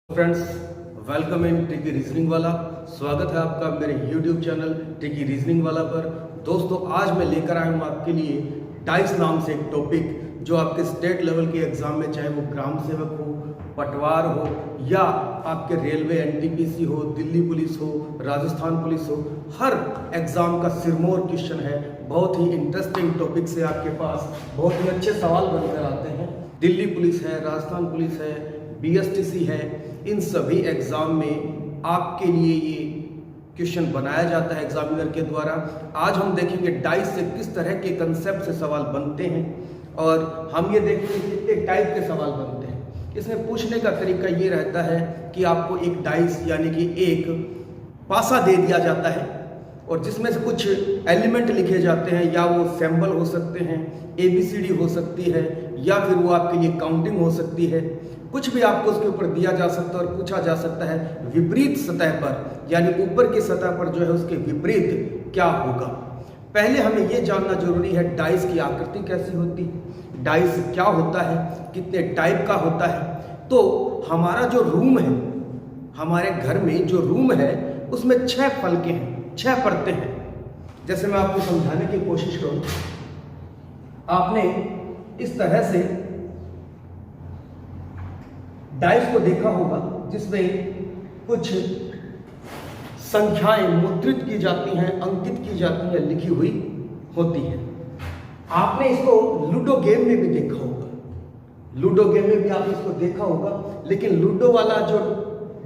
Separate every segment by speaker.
Speaker 1: Friends, welcome in tricky reasoning वाला। स्वागत है आपका मेरे YouTube चैनल ट्रिकी रीजनिंग वाला पर। दोस्तों, आज मैं लेकर आया हूँ आपके लिए डाइस नाम से एक टॉपिक जो आपके स्टेट लेवल के एग्जाम में, चाहे वो ग्राम सेवक हो, पटवार हो या आपके रेलवे एनटीपीसी हो, दिल्ली पुलिस हो, राजस्थान पुलिस हो, हर एग्जाम का सिरमौर क्वेश्चन है। बहुत ही इंटरेस्टिंग टॉपिक से आपके पास बहुत ही अच्छे सवाल बनकर आते हैं। दिल्ली पुलिस है, राजस्थान पुलिस है, बीएसटीसी है, इन सभी एग्जाम में आपके लिए ये क्वेश्चन बनाया जाता है एग्जामिनर के द्वारा। आज हम देखेंगे डाइस से किस तरह के कंसेप्ट से सवाल बनते हैं और हम ये देखेंगे कितने टाइप के सवाल बनते हैं। इसमें पूछने का तरीका ये रहता है कि आपको एक डाइस यानी कि एक पासा दे दिया जाता है और जिसमें से कुछ एलिमेंट लिखे जाते हैं, या वो सिंबल हो सकते हैं, ABCD हो सकती है, या फिर वो आपके लिए काउंटिंग हो सकती है। कुछ भी आपको उसके ऊपर दिया जा सकता है और पूछा जा सकता है विपरीत सतह पर, यानी ऊपर की सतह पर जो है उसके विपरीत क्या होगा। पहले हमें ये जानना जरूरी है डाइस की आकृति कैसी होती है, डाइस क्या होता है, कितने टाइप का होता है। तो हमारा जो रूम है, हमारे घर में जो रूम है उसमें 6 फलके हैं, 6 परतें हैं। जैसे मैं आपको समझाने की कोशिश करूं, आपने इस तरह से डाइस को देखा होगा जिसमें कुछ संख्याएं मुद्रित की जाती हैं, अंकित की जाती हैं, लिखी हुई होती है। आपने इसको लूडो गेम में भी देखा होगा, लूडो गेम में भी आपने इसको देखा होगा। लेकिन लूडो वाला जो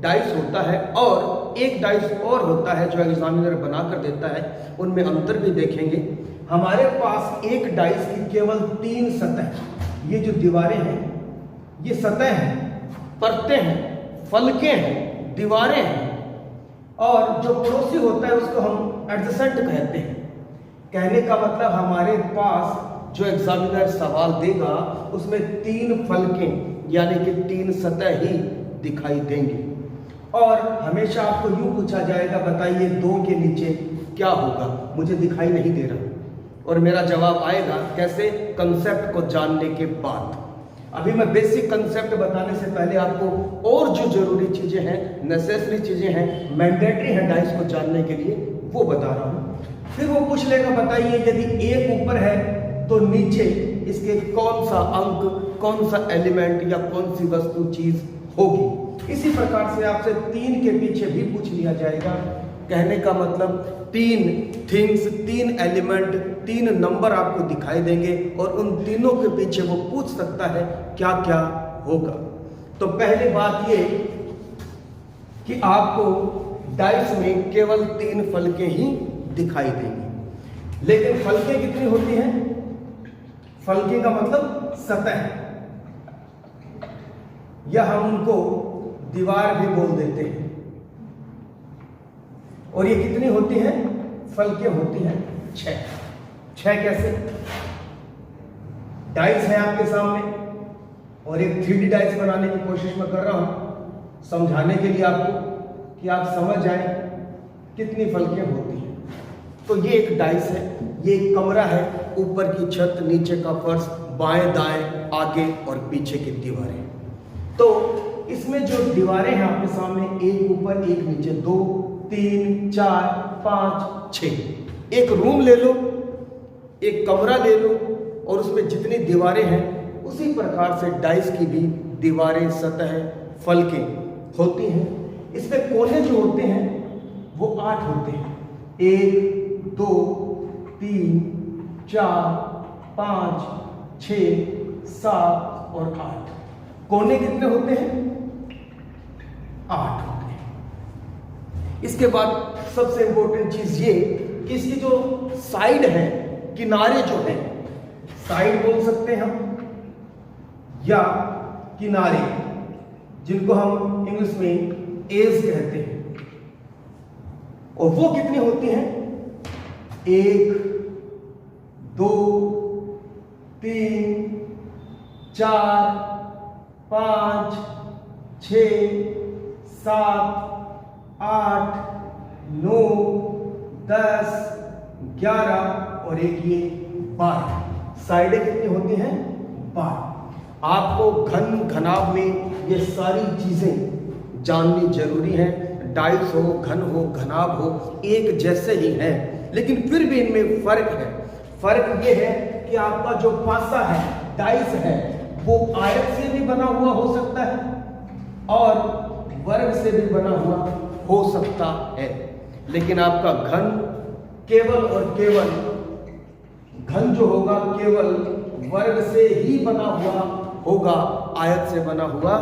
Speaker 1: डाइस होता है और एक डाइस और होता है जो एग्जामिनर बना कर देता है, उनमें अंतर भी देखेंगे। हमारे पास एक डाइस की केवल 3 सतह, ये जो दीवारें हैं ये सतह हैं, परतें हैं, फलके हैं, दीवारें हैं, और जो पड़ोसी होता है उसको हम एडजेसेंट कहते हैं। कहने का मतलब हमारे पास जो एग्जामिनर सवाल देगा उसमें 3 फलके यानी कि 3 सतह ही दिखाई देंगे। और हमेशा आपको यूं पूछा जाएगा, बताइए 2 के नीचे क्या होगा, मुझे दिखाई नहीं दे रहा, और मेरा जवाब आएगा कैसे, कंसेप्ट को जानने के बाद। अभी मैं बेसिक कंसेप्ट बताने से पहले आपको और जो जरूरी चीजें हैं, नेसेसरी चीजें हैं, मैंडेटरी है डाइस को जानने के लिए, वो बता रहा हूं। फिर वो पूछ लेगा, बताइए यदि एक ऊपर है तो नीचे इसके कौन सा अंक, कौन सा एलिमेंट या कौन सी वस्तु चीज होगी। इसी प्रकार से आपसे 3 के पीछे भी पूछ लिया जाएगा। कहने का मतलब 3 थिंग्स, 3 एलिमेंट, 3 नंबर आपको दिखाई देंगे और उन तीनों के पीछे वो पूछ सकता है क्या क्या होगा। तो पहली बात ये कि आपको डाइस में केवल 3 फलके ही दिखाई देंगी। लेकिन फलके कितनी होती हैं? फलके का मतलब सतह, या हम उनको दीवार भी बोल देते हैं। और ये कितनी होती है? फलके होती हैं 6। 6 कैसे? डाइस है आपके सामने और एक 3D डाइस बनाने की कोशिश मैं कर रहा हूं समझाने के लिए आपको, कि आप समझ जाएं कितनी फलके होती हैं। तो ये एक डाइस है, ये एक कमरा है, ऊपर की छत, नीचे का फर्श, बाएं दाएं, आगे और पीछे की दीवारें। तो इसमें जो दीवारें हैं आपके सामने, एक ऊपर एक नीचे, 2 3 4 5 6। एक रूम ले लो, एक कमरा ले लो, और उसमें जितनी दीवारें हैं उसी प्रकार से डाइस की भी दीवारें, सतह, फलके होती हैं। इसमें कोने जो होते हैं वो 8 होते हैं। 1 2 3 4 5 6 7 और 8। कोने कितने होते हैं? 8 होते हैं। इसके बाद सबसे इंपॉर्टेंट चीज ये कि इसकी जो साइड है, किनारे जो है, साइड बोल सकते हैं हम, या किनारे, जिनको हम इंग्लिश में एज कहते हैं, और वो कितनी होती हैं? 1 2 3 4 5 6 7 8 9 10 11 और एक ये 12। साइडें कितनी होती हैं? 12। आपको घन घनाभ में ये सारी चीजें जाननी जरूरी है। डाइस हो, घन हो, घनाभ हो, एक जैसे ही हैं, लेकिन फिर भी इनमें फर्क है। फर्क ये है कि आपका जो पासा है, डाइस है, वो आयत से भी बना हुआ हो सकता है और वर्ग से भी बना हुआ हो सकता है, लेकिन आपका घन केवल और केवल, घन जो होगा केवल वर्ग से ही बना हुआ होगा, आयत से बना हुआ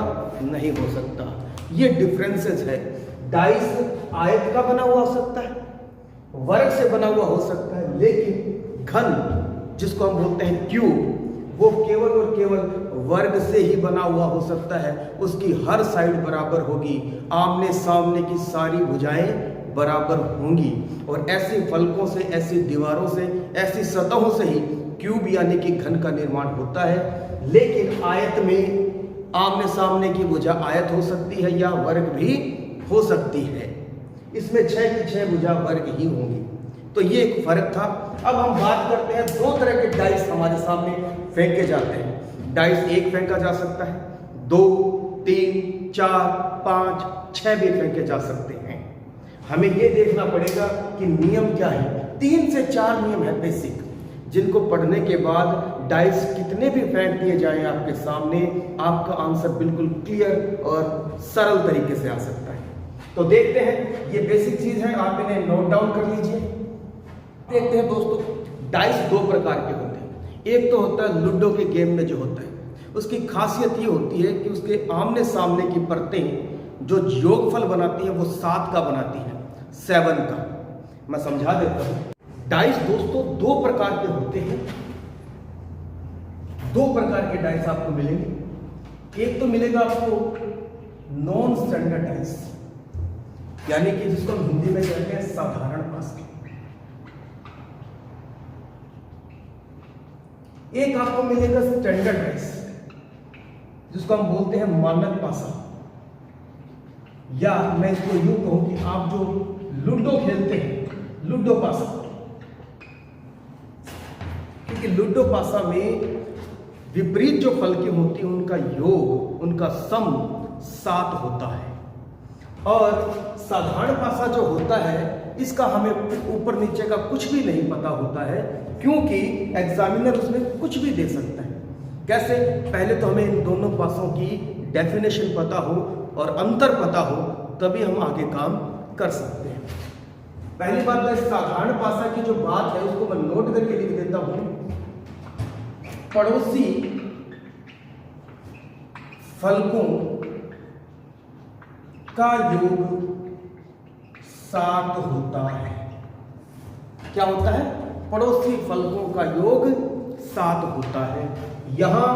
Speaker 1: नहीं हो सकता। ये डिफरेंसेस है। डाइस आयत का बना हुआ हो सकता है, वर्ग से बना हुआ हो सकता है, लेकिन घन जिसको हम बोलते हैं क्यूब, वो केवल और केवल वर्ग से ही बना हुआ हो सकता है। उसकी हर साइड बराबर होगी, आमने सामने की सारी भुजाएं बराबर होंगी, और ऐसे फलकों से, ऐसी दीवारों से, ऐसी सतहों से ही क्यूब यानी कि घन का निर्माण होता है। लेकिन आयत में आमने सामने की भुजा आयत हो सकती है या वर्ग भी हो सकती है। इसमें 6 की 6 भुजा वर्ग ही होंगी। तो ये एक फर्क था। अब हम बात करते हैं, 2 तरह के डाइस हमारे सामने फेंके जाते हैं। डाइस 1 फेंका जा सकता है, 2, 3, 4, 5, 6 भी फेंके जा सकते हैं। हमें ये देखना पड़ेगा कि नियम क्या है। 3 से 4 नियम है बेसिक, जिनको पढ़ने के बाद डाइस कितने भी फेंक दिए जाएं आपके सामने, आपका आंसर बिल्कुल क्लियर और सरल तरीके से आ सकता है। तो देखते हैं, ये बेसिक चीज है, आप इन्हें नोट डाउन कर लीजिए। देखते हैं दोस्तों, डाइस 2 प्रकार के होते हैं। एक तो होता है लूडो के गेम में जो होता है, उसकी खासियत ये होती है कि उसके आमने सामने की परतें जो योगफल बनाती हैं वो 7 का बनाती हैं, 7 का। मैं समझा देता हूं। डाइस दोस्तों 2 प्रकार के होते हैं। 2 प्रकार के डाइस आपको मिलेंगे। एक तो मिलेगा आपको नॉन स्टैंडर्ड डाइस, यानी कि जिसको हम हिंदी में कहते हैं साधारण पासा। एक आपको मिलेगा स्टैंडर्ड डाइस, जिसको हम बोलते हैं मानक पासा, या मैं इसको यूं कहूं कि आप जो लूडो खेलते हैं, लूडो पासा। क्योंकि लूडो पासा में विपरीत जो फलकें होती हैं उनका योग, उनका सम 7 होता है, और साधारण पासा जो होता है इसका हमें ऊपर नीचे का कुछ भी नहीं पता होता है, क्योंकि एग्जामिनर उसमें कुछ भी दे सकता है। कैसे? पहले तो हमें इन दोनों पासों की डेफिनेशन पता हो और अंतर पता हो, तभी हम आगे काम कर सकते हैं। पहली बात है, साधारण पासा की जो बात है उसको मैं नोट करके लिख देता हूं। पड़ोसी फलकों का योग 7 होता है। क्या होता है? पड़ोसी फलकों का योग 7 होता है। यहां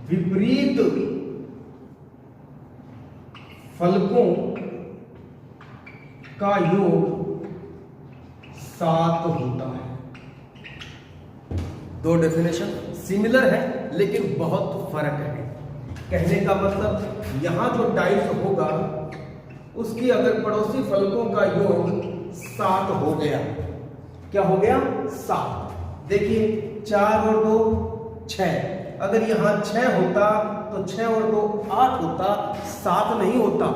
Speaker 1: विपरीत फलकों का योग 7 होता है। 2 डेफिनेशन सिमिलर है लेकिन बहुत फर्क है। कहने का मतलब, यहां जो डाइस होगा उसकी अगर पड़ोसी फलकों का योग 7 हो गया, क्या हो गया? 7। देखिए 4 और 2 6, अगर यहां 6 होता तो 6 और 2 8 होता, 7 नहीं होता।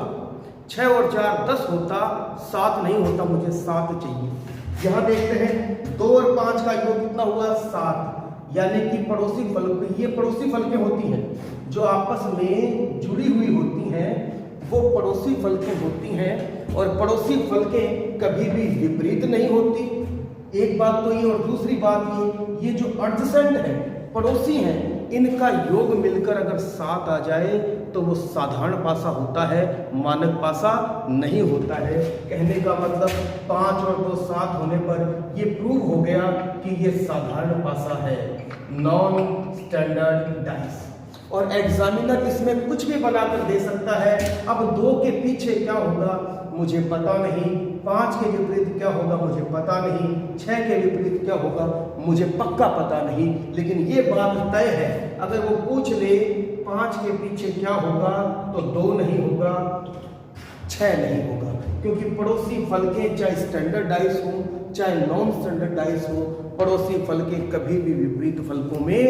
Speaker 1: 6 और 4 10 होता, 7 नहीं होता, मुझे 7 चाहिए। यहां देखते हैं 2 और 5 का योग कितना हुआ? 7। यानी कि पड़ोसी फलक, ये पड़ोसी फलकें होती हैं जो आपस में जुड़ी हुई होती हैं, वो पड़ोसी फलकें होती हैं, और पड़ोसी फलकें कभी भी विपरीत नहीं होती। एक बात तो ये, और दूसरी बात ये जो एडजेसेंट है, पड़ोसी हैं, इनका योग मिलकर अगर 7 आ जाए तो वो साधारण पासा होता है, मानक पासा नहीं होता है। कहने का मतलब 5 और 2 7 होने पर ये प्रूव हो गया कि ये साधारण पासा है, नॉन स्टैंडर्ड डाइस। और एग्जामिनर इसमें कुछ भी बनाकर दे सकता है। अब 2 के पीछे क्या होगा मुझे पता नहीं, 5 के विपरीत क्या होगा मुझे पता नहीं, 6 के विपरीत क्या होगा मुझे पक्का पता नहीं, लेकिन ये बात तय है, अगर वो पूछ ले 5 के पीछे क्या होगा तो 2 नहीं होगा, 6 नहीं होगा, क्योंकि पड़ोसी फलकें चाहे स्टैंडर्ड डाइस हो चाहे नॉन स्टैंडर्ड डाइस हो, पड़ोसी फलकें कभी भी विपरीत फलकों में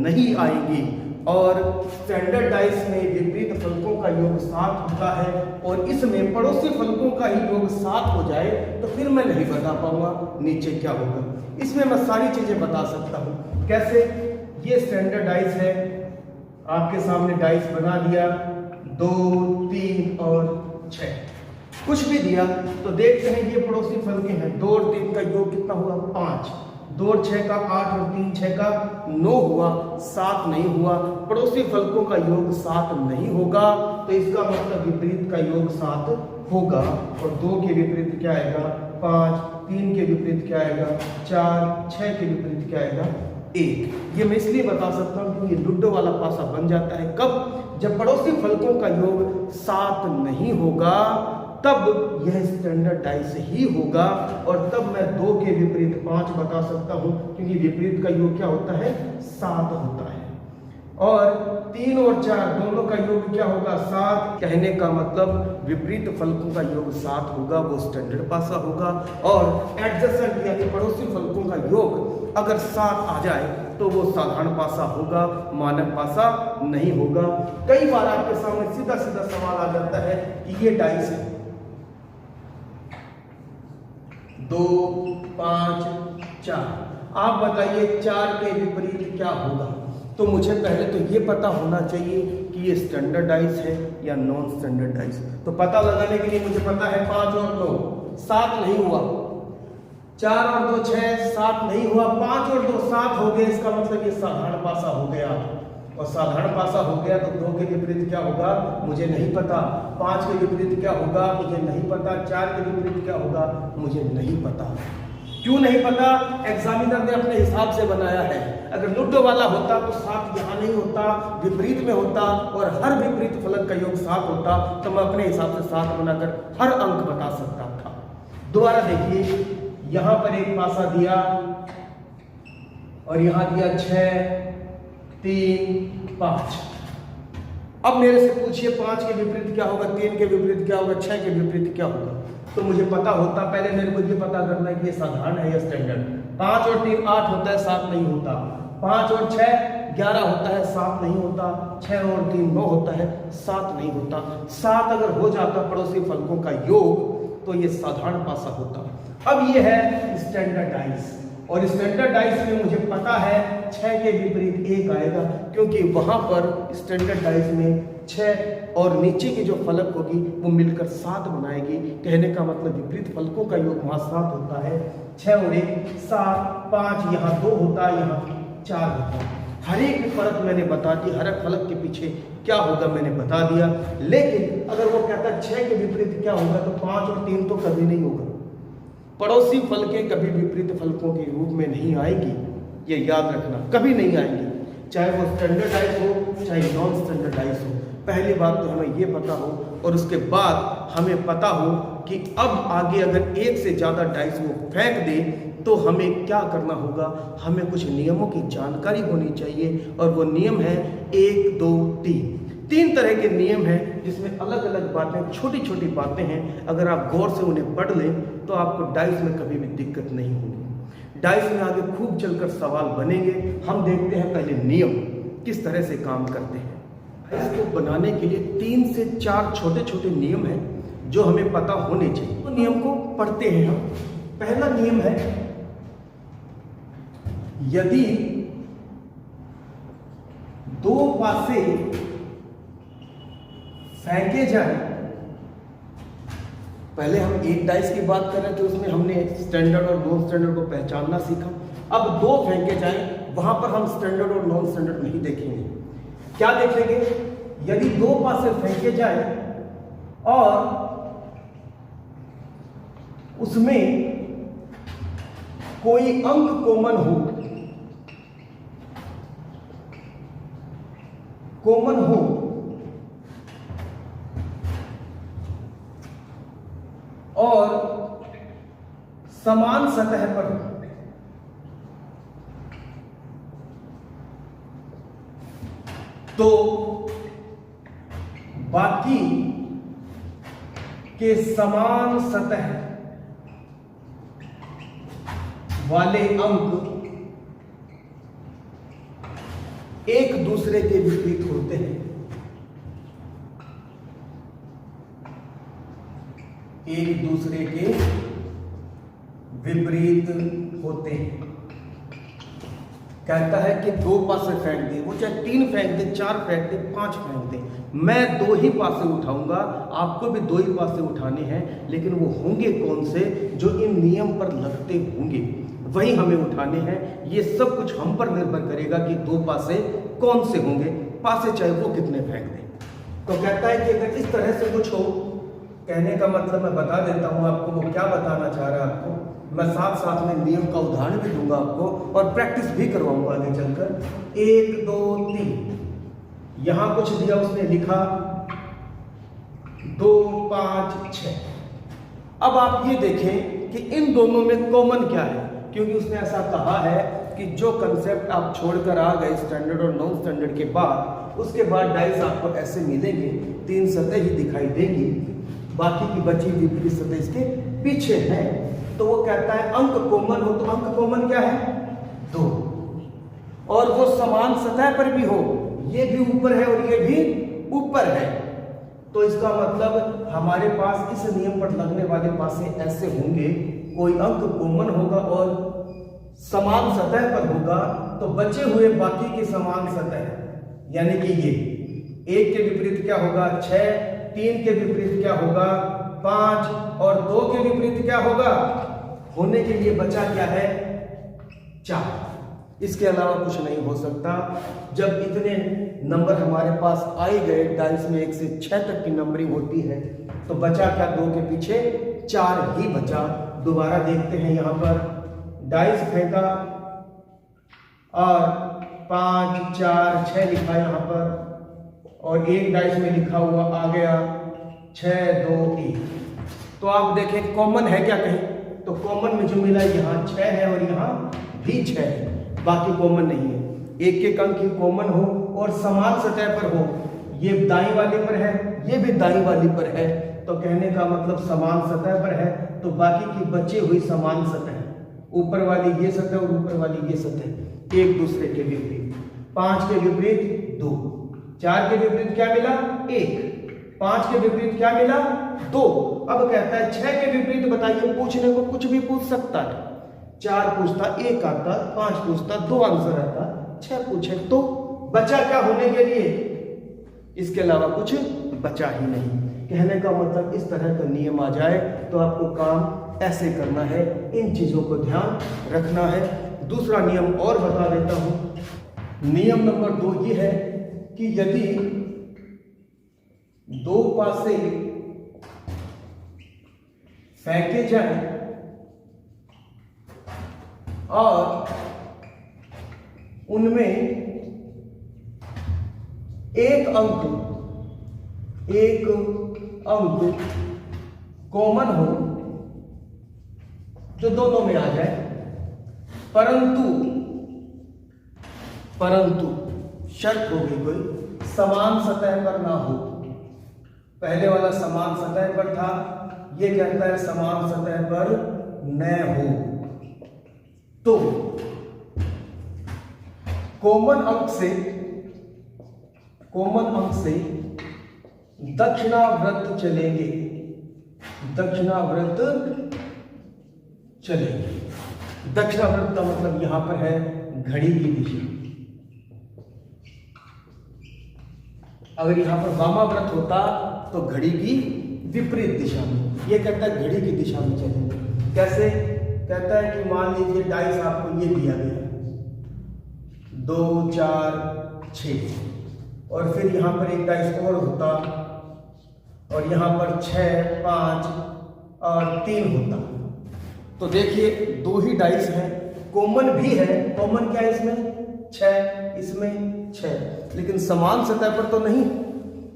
Speaker 1: नहीं आएंगी। और स्टैंडर्ड डाइस में विपरीत फलकों का योग 7 होता है और इसमें पड़ोसी फलकों का ही योग 7 हो जाए तो फिर मैं नहीं बता पाऊंगा नीचे क्या होगा। इसमें मैं सारी चीजें बता सकता हूँ। कैसे? ये स्टैंडर्ड डाइस है, आपके सामने डाइस बना दिया 2, 3 और 6, कुछ भी दिया तो देखते हैं ये पड़ोसी फलके हैं। 2 और 3 का योग कितना हुआ? 5। 2 और 6 का 8 और 3 6 का 9 हुआ, 7 नहीं हुआ। पड़ोसी फलकों का योग 7 नहीं होगा तो इसका मतलब विपरीत का योग 7 होगा। और 2 के विपरीत क्या आएगा? 5। 3 के विपरीत क्या आएगा? 4। 6 के विपरीत क्या आएगा? 1। ये मैं इसलिए बता सकता हूँ क्योंकि लूडो वाला पासा बन जाता है कब? जब पड़ोसी फलकों का योग 7 नहीं होगा तब यह स्टैंडर्ड डाइस ही होगा और तब मैं 2 के विपरीत 5 बता सकता हूं क्योंकि विपरीत का योग क्या होता है? 7 होता है। और 3 और 4 दोनों का योग क्या होगा? 7। कहने का मतलब विपरीत फलकों का योग 7 होगा, वो स्टैंडर्ड पासा होगा। और एडजेसेंट यानी पड़ोसी फलकों का योग अगर 7 आ जाए तो वो साधारण पासा होगा, मानक पासा नहीं होगा। कई बार आपके सामने सीधा सीधा सवाल आ जाता है कि ये डाइस है 2, 5, 4, आप बताइए 4 के विपरीत क्या होगा? तो मुझे पहले तो ये पता होना चाहिए कि ये स्टैंडर्ड डाइस है या नॉन स्टैंडर्ड डाइस। तो पता लगाने के लिए मुझे पता है 5 और 9 7 नहीं हुआ, 4 और 2 6 7 नहीं हुआ, 5 और 2 7 हो गए। इसका मतलब ये साधारण पासा हो गया और साधारण पासा हो गया तो 2 के विपरीत क्या होगा? मुझे नहीं पता। 5 के विपरीत क्या होगा? मुझे नहीं पता। 4 के विपरीत क्या होगा? मुझे नहीं पता। क्यों नहीं पता? एग्जामिनर ने अपने हिसाब से बनाया है। अगर लूडो वाला होता तो 7 यहाँ नहीं होता, विपरीत में होता और हर विपरीत फलक का योग 7 होता तो मैं अपने हिसाब से 7 बनाकर हर अंक बता सकता था। दोबारा देखिए, यहां पर एक पासा दिया और यहां दिया 6, 3, 5। अब मेरे से पूछिए 5 के विपरीत क्या होगा, 3 के विपरीत क्या होगा, 6 के विपरीत क्या होगा? तो मुझे पता होता। पहले मेरे को ये पता करना है कि ये साधारण है या स्टैंडर्ड। 5 और 3 8 होता है, 7 नहीं होता। 5 और 6 11 होता है, 7 नहीं होता। 6 और 3 9 होता है, 7 नहीं होता। 7 अगर हो जाता पड़ोसी फलकों का योग तो ये साधारण पासा होता। अब ये है स्टैंडर्ड डाइस और स्टैंडर्ड डाइस में मुझे पता है 6 के विपरीत 1 आएगा क्योंकि वहां पर स्टैंडर्ड डाइस में 6 और नीचे की जो फलक होगी वो मिलकर 7 बनाएगी। कहने का मतलब विपरीत फलकों का योग वहां 7 होता है। 6 और 1 7, 5 यहाँ 2 होता है, यहाँ 4 होता है। हर एक फलक मैंने बता दी, हर एक फलक के पीछे क्या होगा मैंने बता दिया। लेकिन अगर वो कहता 6 के विपरीत क्या होगा तो 5 और 3 तो कभी नहीं होगा। पड़ोसी फलकें कभी विपरीत फलकों के रूप में नहीं आएगी, ये याद रखना, कभी नहीं आएंगी, चाहे वो स्टैंडर्ड डाइस हो चाहे नॉन स्टैंडर्ड डाइस हो। पहली बात तो हमें ये पता हो और उसके बाद हमें पता हो कि अब आगे अगर एक से ज़्यादा डाइस वो फेंक दे तो हमें क्या करना होगा। हमें कुछ नियमों की जानकारी होनी चाहिए और वो नियम है 1 2 3 तरह के नियम हैं जिसमें अलग अलग बातें, छोटी छोटी बातें हैं। अगर आप गौर से उन्हें पढ़ लें तो आपको डाइस में कभी भी दिक्कत नहीं होगी। डाइस में आगे खूब चलकर सवाल बनेंगे। हम देखते हैं पहले नियम किस तरह से काम करते हैं। डाइस को बनाने के लिए 3 से 4 छोटे छोटे नियम हैं जो हमें पता होने चाहिए। तो नियम को पढ़ते हैं हम। पहला नियम है, यदि 2 पासे फेंके जाए, पहले हम एक डाइस की बात कर रहे थे उसमें हमने स्टैंडर्ड और नॉन स्टैंडर्ड को पहचानना सीखा। अब 2 फेंके जाए वहां पर हम स्टैंडर्ड और नॉन स्टैंडर्ड नहीं देखेंगे। क्या देखेंगे? यदि 2 पासे फेंके जाए और उसमें कोई अंक कॉमन हो, और समान सतह पर हो, तो बाकी के समान सतह वाले अंक एक दूसरे के विपरीत होते हैं, एक दूसरे के विपरीत होते हैं। कहता है कि 2 पासे फेंक दे, वो चाहे 3 फेंक दे, 4 फेंक दे, 5 फेंक दे, मैं 2 ही पासे उठाऊंगा, आपको भी 2 ही पासे उठाने हैं, लेकिन वो होंगे कौन से जो इन नियम पर लगते होंगे, वही हमें उठाने हैं। ये सब कुछ हम पर निर्भर करेगा कि 2 पासे कौन से होंगे, पासे चाहे वो कितने फेंक दें। तो कहता है कि अगर इस तरह से कुछ हो, कहने का मतलब मैं बता देता हूं आपको वो क्या बताना चाह रहा है आपको। मैं साथ साथ में नियम का उदाहरण भी दूंगा आपको और प्रैक्टिस भी करवाऊंगा आगे चलकर। 1 2 3 यहां कुछ दिया, उसने लिखा 2 5 6। अब आप ये देखें कि इन दोनों में कॉमन क्या है, क्योंकि उसने ऐसा कहा है कि जो कंसेप्ट आप छोड़कर आ गए स्टैंडर्ड और नॉन स्टैंडर्ड के बाद, उसके बाद डाइस आपको ऐसे मिलेंगे, 3 सतह ही दिखाई देंगी, बाकी की बची विपरीत सतह इसके पीछे है। तो वो कहता है अंक कॉमन हो, तो अंक कॉमन क्या है 2, और वो समान सतह पर भी हो, ये भी ऊपर है और ये भी ऊपर है, तो इसका मतलब हमारे पास इस नियम पर लगने वाले पासे ऐसे होंगे, कोई अंक कॉमन होगा और समान सतह पर होगा, तो बचे हुए बाकी के समान सतह, यानी कि ये 1 के विपरीत क्या होगा 6, 3 के विपरीत क्या होगा 5 और 2 के विपरीत क्या होगा, होने के लिए बचा क्या है 4। इसके अलावा कुछ नहीं हो सकता। जब इतने नंबर हमारे पास आए गए, डाइस में 1 से 6 तक की नंबरिंग होती है, तो बचा क्या 2 के पीछे 4 ही बचा। दोबारा देखते हैं, यहां पर डाइस फेंका और 5 4 6 लिखा यहां पर, और एक डाइस में लिखा हुआ आ गया 6 2 1। तो आप देखें कॉमन है क्या कहीं, तो कॉमन में जो मिला यहाँ 6 है और यहाँ भी 6 है, बाकी कॉमन नहीं है। एक एक अंक ही कॉमन हो और समान सतह पर हो, ये दाईं वाले पर है, ये भी दाईं वाली पर है, तो कहने का मतलब समान सतह पर है, तो बाकी की बची हुई समान सतह, ऊपर वाली ये सतह और ऊपर वाली ये सतह एक दूसरे के विपरीत। 5 के विपरीत 2, 4 के विपरीत क्या मिला 1, 5 के विपरीत क्या मिला 2। अब कहता है 6 के विपरीत बताइए, पूछने को कुछ भी पूछ सकता है, 4 पूछता 1 आता, 5 पूछता 2 आंसर आता, 6 पूछे तो बचा क्या होने के लिए, इसके अलावा कुछ बचा ही नहीं। कहने का मतलब इस तरह का नियम आ जाए तो आपको काम ऐसे करना है, इन चीजों को ध्यान रखना है। दूसरा नियम और बता देता हूं। नियम नंबर 2 ये है कि यदि 2 पासे फेंके जाए और उनमें एक अंक कॉमन हो जो दोनों में आ जाए, परंतु शर्त होगी कोई, समान सतह पर ना हो। पहले वाला समान सतह पर था, ये कहता है समान सतह पर न हो, तो कॉमन अंक से दक्षिणावर्त चलेंगे, दक्षिणावर्त का मतलब यहां पर है घड़ी की दिशा। अगर यहां पर वामाव्रत होता तो घड़ी की विपरीत दिशा में, ये कहता है घड़ी की दिशा में चलेंगे। कैसे कहता है कि मान लीजिए डाइस आपको ये दिया गया 2 4 6, और फिर यहां पर एक डाइस और होता और यहां पर 6 5 और 3 होता, तो देखिए 2 ही डाइस हैं, कॉमन भी है, कॉमन क्या है इसमें 6, इसमें 6, लेकिन समान सतह पर तो नहीं।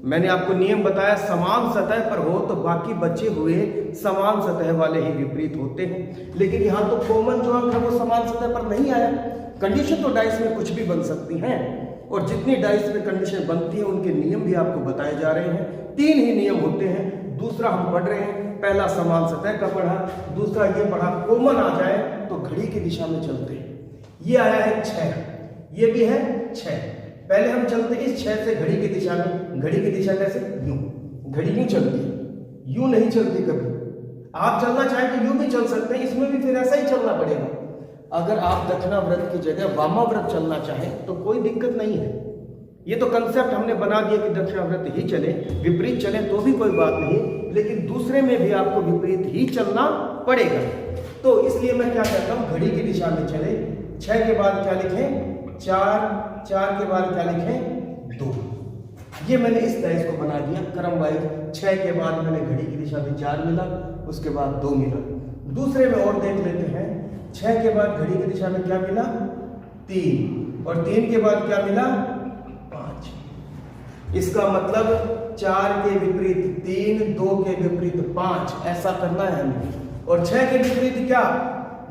Speaker 1: मैंने आपको नियम बताया समान सतह पर हो तो बाकी बचे हुए समान सतह वाले ही विपरीत होते हैं, लेकिन यहां तो कॉमन जो अंक है वो समान सतह पर नहीं आया। कंडीशन तो डाइस में कुछ भी बन सकती हैं, और जितनी डाइस में कंडीशन बनती है उनके नियम भी आपको बताए जा रहे हैं। 3 ही नियम होते हैं। दूसरा हम पढ़ रहे हैं, पहला समान सतह का पढ़ा, दूसरा ये पढ़ा कॉमन आ जाए तो घड़ी की दिशा में चलते हैं। ये आया है 6, ये भी है 6, पहले हम चलते हैं इस 6 से घड़ी की दिशा में। घड़ी की दिशा कैसे? यूं। घड़ी यूं चलती है, यूं नहीं चलती कभी। आप चलना चाहें तो यूं भी चल सकते हैं, इसमें भी फिर ऐसा ही चलना पड़ेगा। अगर आप दक्षिणाव्रत की जगह वामाव्रत चलना चाहें तो कोई दिक्कत नहीं है। ये तो कंसेप्ट हमने बना दिया कि दक्षिणाव्रत ही चले, विपरीत चले तो भी कोई बात नहीं, लेकिन दूसरे में भी आपको विपरीत ही चलना पड़ेगा। तो इसलिए मैं क्या कहता हूं, घड़ी की दिशा में चले। 6 के बाद क्या लिखें? 4, 4 के बाद क्या लिखें? 2। ये मैंने इस तरह इसको बना दिया क्रम वाइज। 6 के बाद मैंने घड़ी की दिशा में 4 मिला, उसके बाद 2 मिला। दूसरे में और देख लेते हैं। 6 के बाद घड़ी की दिशा में क्या मिला? 3, और 3 के बाद क्या मिला? 5। इसका मतलब 4 के विपरीत 3, 2 के विपरीत 5, ऐसा करना है हमें। और 6 के विपरीत क्या?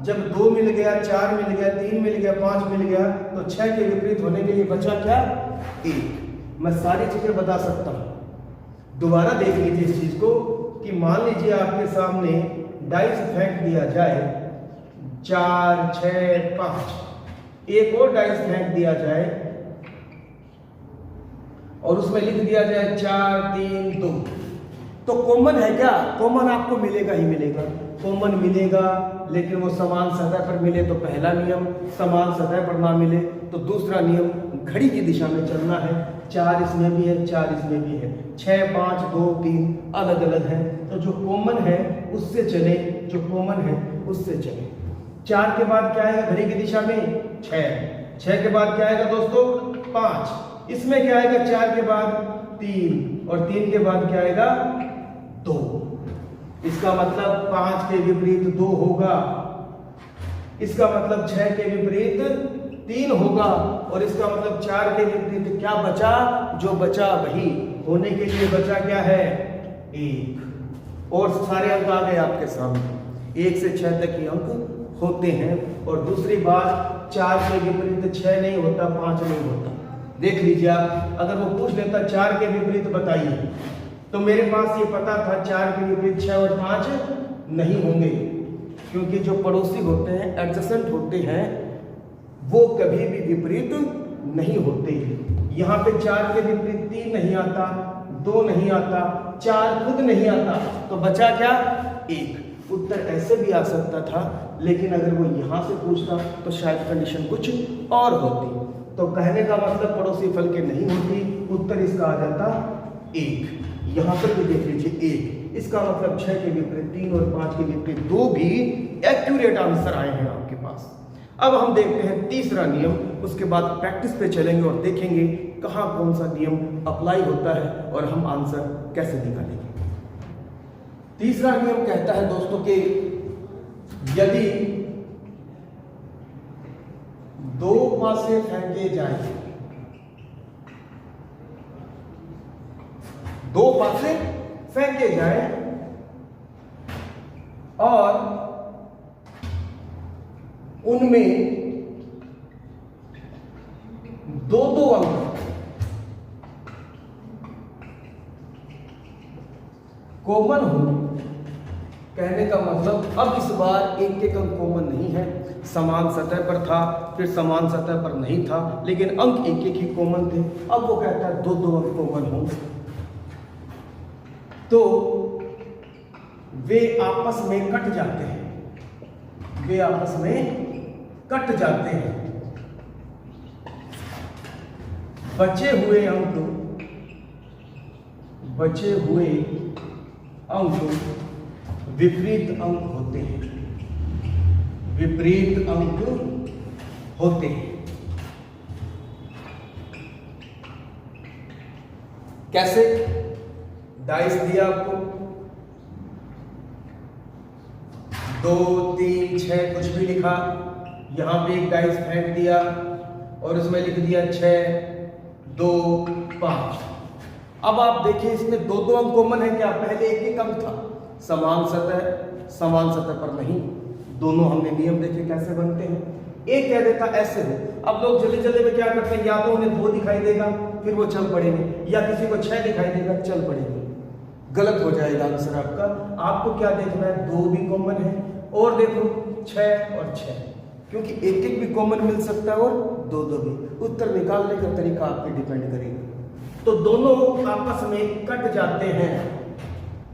Speaker 1: जब 2 मिल गया, 4 मिल गया, 3 मिल गया, 5 मिल गया, तो 6 के विपरीत होने के लिए बचा क्या? 1। मैं सारी चीजें बता सकता हूं। दोबारा देख लीजिए इस चीज को कि मान लीजिए आपके सामने डाइस फेंक दिया जाए 4, 6, 5, एक और डाइस फेंक दिया जाए और उसमें लिख दिया जाए 4, 3, 2, तो कॉमन है क्या? कॉमन आपको मिलेगा ही मिलेगा। कॉमन मिलेगा, लेकिन वो समान सतह पर मिले तो पहला नियम, समान सतह पर ना मिले तो दूसरा नियम। घड़ी की दिशा में चलना है। 4 इसमें भी है, 4 इसमें भी है, 6, 5, 2, 3 अलग अलग है, तो जो कॉमन है उससे चले, जो कॉमन है उससे चले। 4 के बाद क्या आएगा घड़ी की दिशा में? 6। 6 के बाद क्या आएगा दोस्तों? 5। इसमें क्या आएगा? 4 के बाद 3, और 3 के बाद क्या आएगा? 2। इसका मतलब 5 के विपरीत 2 होगा, इसका मतलब 6 के विपरीत 3 होगा, और इसका मतलब 4 के विपरीत क्या बचा? जो बचा वही होने के लिए बचा क्या है? 1। और सारे अंक आ गए आपके सामने। 1 से 6 तक ये अंक होते हैं। और दूसरी बात, 4 के विपरीत 6 नहीं होता, 5 नहीं होता। देख लीजिए आप, अगर वो पूछ लेता 4 के विपरीत बताइए, तो मेरे पास ये पता था 4 के विपरीत 6 और 5 नहीं होंगे, क्योंकि जो पड़ोसी होते हैं, एडजेसेंट होते हैं, वो कभी भी विपरीत नहीं होते। यहाँ पे 4 के विपरीत 3 नहीं आता, 2 नहीं आता, 4 खुद नहीं आता, तो बचा क्या? 1। उत्तर ऐसे भी आ सकता था, लेकिन अगर वो यहाँ से पूछता तो शायद कंडीशन कुछ और होती। तो कहने का मतलब पड़ोसी फल के नहीं होती, उत्तर इसका आ जाता 1। यहाँ पर भी देख लीजिए 1, इसका मतलब 6 के विपरीत 3 और 5 के विपरीत 2 भी एक्यूरेट आंसर आए हैं आपके पास। अब हम देखते हैं तीसरा नियम, उसके बाद प्रैक्टिस पे चलेंगे और देखेंगे कहाँ कौन सा नियम अप्लाई होता है और हम आंसर कैसे निकालेंगे। तीसरा नियम कहता है दोस्तों कि यदि 2 पासे फेंके जाए, 2 पासे फेंके जाए और उनमें 2-2 अंक कॉमन हो। कहने का मतलब अब इस बार एक अंक कॉमन नहीं है, समान सतह पर था, फिर समान सतह पर नहीं था, लेकिन अंक एक ही कॉमन थे। अब वो कहता है 2-2 अंक कॉमन हो, तो वे आपस में कट जाते हैं, वे आपस में कट जाते हैं। बचे हुए अंक विपरीत अंक होते हैं, विपरीत अंक होते हैं। कैसे? डाइस दिया आपको, 2, 3, 6 कुछ भी लिखा, यहां पे एक डाइस फेंक दिया और उसमें लिख दिया 6, 2, 5। अब आप देखिए इसमें 2-2 अंक कॉमन है क्या? पहले एक अंक था, समान सतह पर नहीं। दोनों हमने नियम देखे कैसे बनते हैं। एक कह देता ऐसे हो, अब लोग जल्दी जल्दी में क्या करते हैं, या तो उन्हें 2 दिखाई देगा फिर वो चल पड़ेंगे, या किसी को 6 दिखाई देगा चल पड़ेंगे। गलत हो जाएगा आंसर आपका। आपको क्या देखना है? 2 भी कॉमन है, और देखो 6 और 6, क्योंकि एक एक भी कॉमन मिल सकता है और दो दो भी। उत्तर निकालने का तरीका आप पे डिपेंड करेगा। तो दोनों आपस में कट जाते हैं।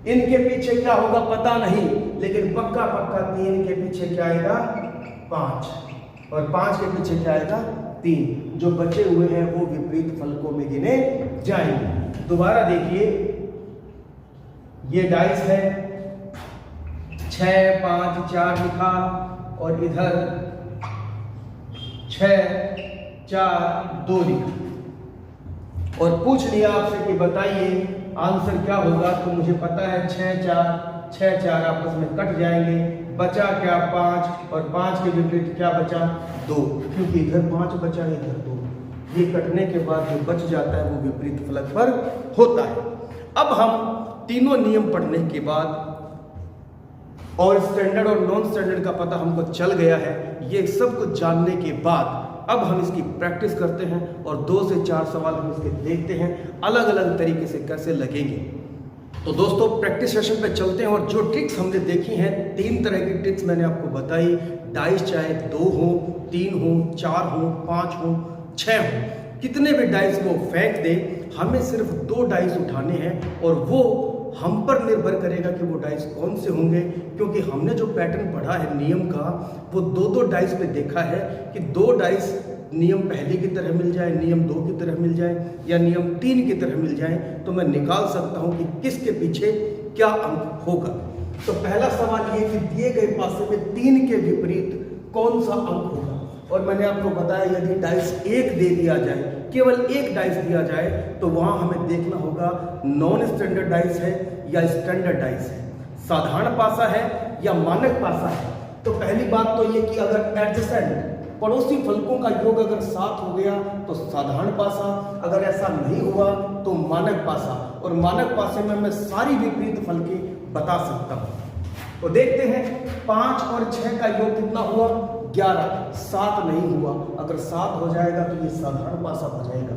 Speaker 1: इनके पीछे क्या होगा पता नहीं, लेकिन पक्का पक्का 3 के पीछे क्या आएगा 5, और 5 के पीछे क्या आएगा 3। जो बचे हुए हैं वो विपरीत फलकों में गिने जाएंगे। दोबारा देखिए, ये डाइस है, 6 5 4 लिखा, और इधर 6 4 2 लिखा, और पूछ लिया आपसे कि बताइए आंसर क्या होगा। तो मुझे पता है 6 4 आपस में कट जाएंगे, बचा क्या 5, और 5 के विपरीत क्या बचा 2, क्योंकि इधर 5 बचा इधर 2। ये कटने के बाद जो बच जाता है वो विपरीत फलक पर होता है। अब हम तीनों नियम पढ़ने के बाद और स्टैंडर्ड और नॉन स्टैंडर्ड का पता हमको चल गया है, ये सब कुछ जानने के बाद अब हम इसकी प्रैक्टिस करते हैं और 2 से 4 सवाल हम इसके देखते हैं अलग अलग तरीके से कैसे लगेंगे। तो दोस्तों प्रैक्टिस सेशन पे चलते हैं, और जो ट्रिक्स हमने देखी हैं 3 तरह की ट्रिक्स मैंने आपको बताई। डाइस चाहे 2 हो, 3 हो, 4 हो, 5 हो, 6 हो, कितने भी डाइस वो फेंक दे, हमें सिर्फ 2 डाइस उठाने हैं, और वो हम पर निर्भर करेगा कि वो डाइस कौन से होंगे। क्योंकि हमने जो पैटर्न पढ़ा है नियम का, वो 2 डाइस पे देखा है कि 2 डाइस नियम पहले की तरह मिल जाए, नियम 2 की तरह मिल जाए, या नियम 3 की तरह मिल जाए, तो मैं निकाल सकता हूं कि किसके पीछे क्या अंक होगा। तो पहला सवाल ये कि दिए गए पासे में 3 के विपरीत कौन सा अंक होगा। और मैंने आपको बताया यदि डाइस 1 दे दिया जाए, केवल 1 डाइस दिया जाए, तो वहां हमें देखना होगा नॉन स्टैंडर्ड डाइस है या स्टैंडर्ड डाइस है, साधारण पासा है या मानक पासा है। तो पहली बात तो ये कि अगर एडजेसेंट पड़ोसी फलकों का योग अगर 7 हो गया तो साधारण पासा, अगर ऐसा नहीं हुआ तो मानक पासा, और मानक पासे में मैं सारी विपरीत फलके बता सकता हूं। तो देखते हैं 5 और 6 का योग कितना हुआ 11, 7 नहीं हुआ, अगर 7 हो जाएगा तो ये साधारण पासा हो जाएगा।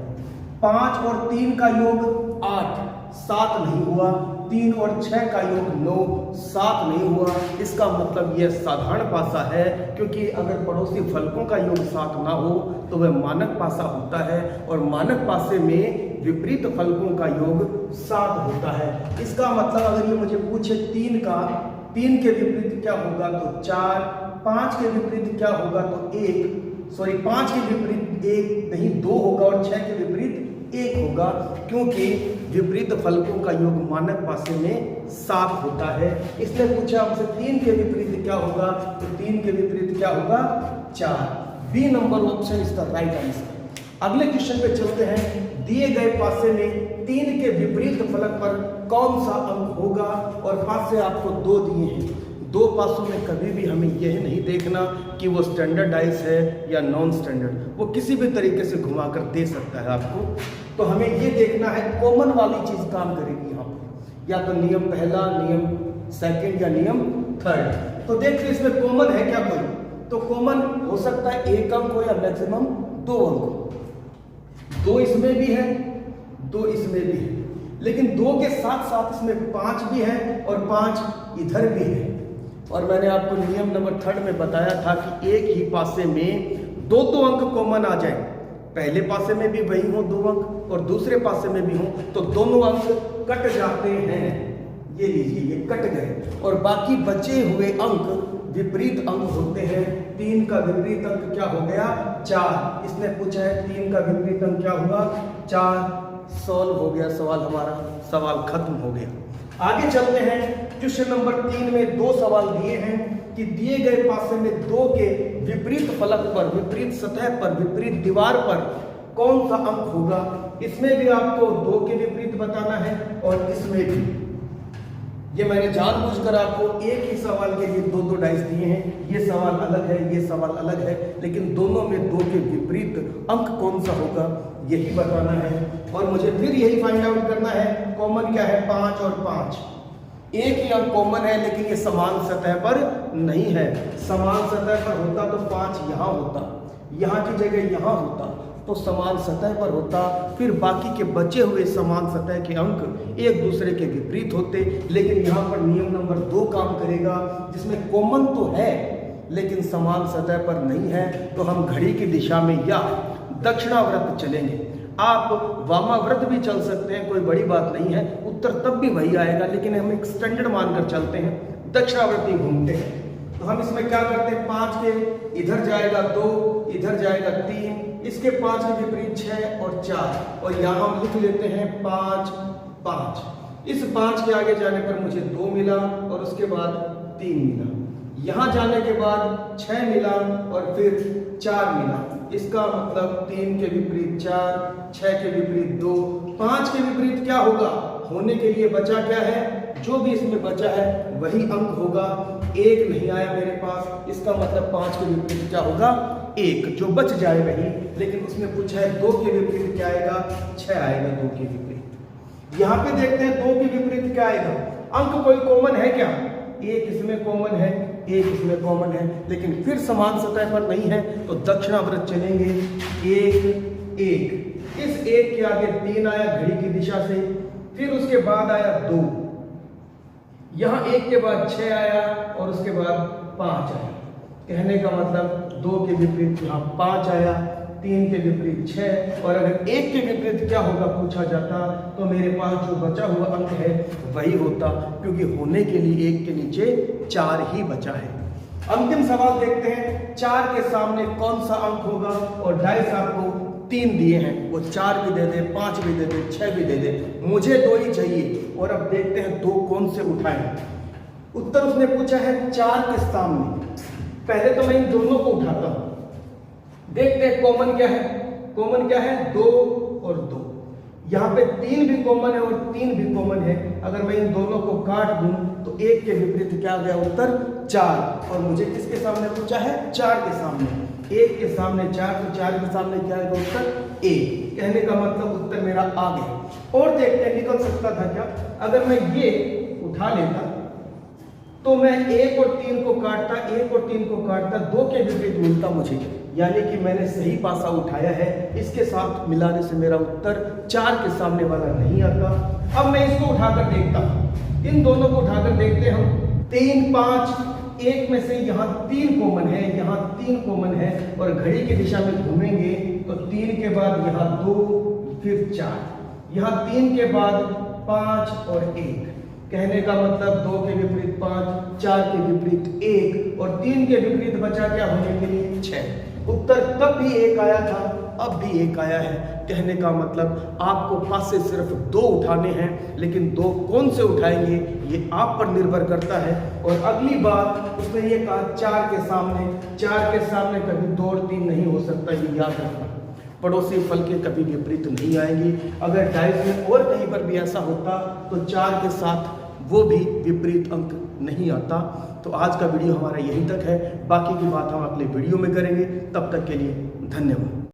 Speaker 1: 5 और 3 का योग 8, 7 नहीं हुआ। 3 और 6 का योग 9, 7 नहीं हुआ। इसका मतलब यह साधारण पासा है, क्योंकि अगर पड़ोसी फलकों का योग 7 ना हो तो वह मानक पासा होता है, और मानक पासे में विपरीत फलकों का योग 7 होता है। इसका मतलब अगर ये मुझे पूछे 3 के विपरीत क्या होगा तो 4, 5 के विपरीत क्या होगा तो 5 के विपरीत 1 नहीं 2 होगा, और 6 के विपरीत 1 होगा, क्योंकि विपरीत फलकों का योग मानक पासे में 7 होता है। इसने पूछा हमसे 3 के विपरीत क्या होगा, तो 3 के विपरीत क्या होगा 4। B number option is the right answer. अगले क्वेश्चन पे चलते हैं। दिए गए पासे में 3 के विपरीत फलक पर कौन सा अंक होगा, और पासे आपको 2 दिए हैं। 2 पासों में कभी भी हमें यह नहीं देखना कि वो स्टैंडर्ड डाइस है या नॉन स्टैंडर्ड, वो किसी भी तरीके से घुमाकर दे सकता है आपको। तो हमें ये देखना है कॉमन वाली चीज काम करेगी यहाँ पर, या तो नियम पहला, नियम सेकंड या नियम थर्ड। तो देखिए इसमें कॉमन है क्या कोई, तो कॉमन हो सकता है 1 अंक हो या मैक्सिमम 2 अंक हो। 2 इसमें भी है, 2 इसमें भी है, लेकिन 2 के साथ साथ इसमें 5 भी है और 5 इधर भी है। और मैंने आपको नियम नंबर 3 में बताया था कि एक ही पासे में 2 अंक कॉमन आ जाए, पहले पासे में भी वही हो 2 अंक और दूसरे पासे में भी हो, तो दोनों अंक कट जाते हैं। ये लीजिए ये कट गए, और बाकी बचे हुए अंक विपरीत अंक होते हैं। 3 का विपरीत अंक क्या हो गया 4। इसने पूछा है 3 का विपरीत अंक क्या हुआ 4। सॉल्व हो गया सवाल, हमारा सवाल खत्म हो गया। आगे चलते हैं। क्वेश्चन नंबर 3 में 2 सवाल दिए हैं कि दिए गए पासे में 2 के विपरीत फलक पर, विपरीत सतह पर, विपरीत दीवार पर कौन सा अंक होगा। इसमें भी आपको 2 के विपरीत बताना है और इसमें भी। ये मैंने जानबूझकर आपको एक ही सवाल के लिए 2 डाइस दिए हैं। ये सवाल अलग है, ये सवाल अलग है, लेकिन दोनों में 2 के विपरीत अंक कौन सा होगा यही बताना है। और मुझे फिर यही फाइंड आउट करना है कॉमन क्या है 5 और 5। एक ही अंक कॉमन है, लेकिन ये समान सतह पर नहीं है। समान सतह पर होता तो 5 यहाँ होता, यहाँ की जगह यहाँ होता तो समान सतह पर होता, फिर बाकी के बचे हुए समान सतह के अंक एक दूसरे के विपरीत होते। लेकिन यहाँ पर नियम नंबर 2 काम करेगा, जिसमें कॉमन तो है लेकिन समान सतह पर नहीं है तो हम घड़ी की दिशा में या दक्षिणावर्त चलेंगे। आप वामावर्त भी चल सकते हैं, कोई बड़ी बात नहीं है, उत्तर तब भी वही आएगा, लेकिन हम एक स्टैंडर्ड मानकर चलते हैं, दक्षिणावर्त ही घूमते हैं। तो हम इसमें क्या करते हैं, 5 के इधर जाएगा 2, इधर जाएगा 3, इसके 5 के विपरीत 6 और 4, और यहाँ हम लिख लेते हैं 5 5। इस 5 के आगे जाने पर मुझे 2 मिला और उसके बाद 3 मिला, यहाँ जाने के बाद 6 मिला और फिर 4 मिला। इसका मतलब 3 के विपरीत 4, 6 के विपरीत 2, 5 के विपरीत क्या होगा, होने के लिए बचा क्या है, जो भी इसमें बचा है वही अंक होगा। 1 नहीं आया मेरे पास, इसका मतलब 5 के विपरीत क्या होगा, 1, जो बच जाए वही। लेकिन उसमें पूछा है 2 के विपरीत क्या आएगा, 6 आएगा 2 के विपरीत। यहाँ पे देखते हैं 2 के विपरीत क्या आएगा, अंक कोई कॉमन है क्या, 1 इसमें कॉमन है, 1 इसमें कॉमन है, लेकिन फिर समान सतह पर नहीं है तो दक्षिणावर्त चलेंगे। 1 1, इस 1 के आगे 3 आया घड़ी की दिशा से, फिर उसके बाद आया 2, यहाँ 1 के बाद 6 आया और उसके बाद 5 आया। कहने का मतलब 2 के विपरीत यहाँ 5 आया, 3 के विपरीत 6, और अगर 1 के विपरीत क्या होगा पूछा जाता तो मेरे पास जो बचा हुआ अंक है वही होता, क्योंकि होने के लिए 1 के नीचे 4 ही बचा है। अंतिम सवाल देखते हैं, 4 के सामने कौन सा अंक होगा, और डाइस आपको 3 दिए हैं, वो 4 भी दे दे, 5 भी दे दे, 6 भी दे दे, मुझे 2 ही चाहिए। और अब देखते हैं 2 कौन से उठाएं। उत्तर उसने पूछा है 4 के सामने, पहले तो मैं इन दोनों को उठाता हूं, देखते हैं कॉमन क्या है, कॉमन क्या है 2 और 2, यहाँ पे 3 भी कॉमन है और 3 भी कॉमन है। अगर मैं इन दोनों को काट दूं तो 1 के विपरीत क्या गया उत्तर 4, और मुझे किसके सामने पूछा है 4 के सामने, 1 के सामने 4, तो 4 के सामने क्या आएगा उत्तर 1। कहने का मतलब उत्तर मेरा आ गया। और देखते हैं निकल सकता था क्या, अगर मैं ये उठा लेता तो मैं 1 और 3 को काटता, 1 और 3 को काटता, 2 के विपरीत मिलता मुझे, यानी कि मैंने सही पासा उठाया है। इसके साथ मिलाने से मेरा उत्तर 4 के सामने वाला नहीं आता। अब मैं इसको उठाकर देखता हूं, इन दोनों को उठाकर देखते हम, 3 5, 1 में से यहाँ 3 कॉमन है, यहाँ 3 कॉमन है, और घड़ी की दिशा में घूमेंगे तो 3 के बाद यहाँ 2, फिर 4, यहाँ 3 के बाद 5 और 1। कहने का मतलब 2 के विपरीत 5, 4 के विपरीत 1 और 3 के विपरीत बचा क्या होने के लिए 6। उत्तर तब भी 1 आया था, अब भी 1 आया है। कहने का मतलब आपको पास से सिर्फ 2 उठाने हैं, लेकिन 2 कौन से उठाएंगे ये आप पर निर्भर करता है। और अगली बात उसने ये कहा 4 के सामने, 4 के सामने कभी 2 और 3 नहीं हो सकता, ये याद रखना। पड़ोसी फल के कभी विपरीत नहीं आएंगी। अगर डाइस में और कहीं पर भी ऐसा होता तो 4 के साथ वो भी विपरीत अंक नहीं आता। तो आज का वीडियो हमारा यहीं तक है, बाकी की बात हम अगले वीडियो में करेंगे। तब तक के लिए धन्यवाद।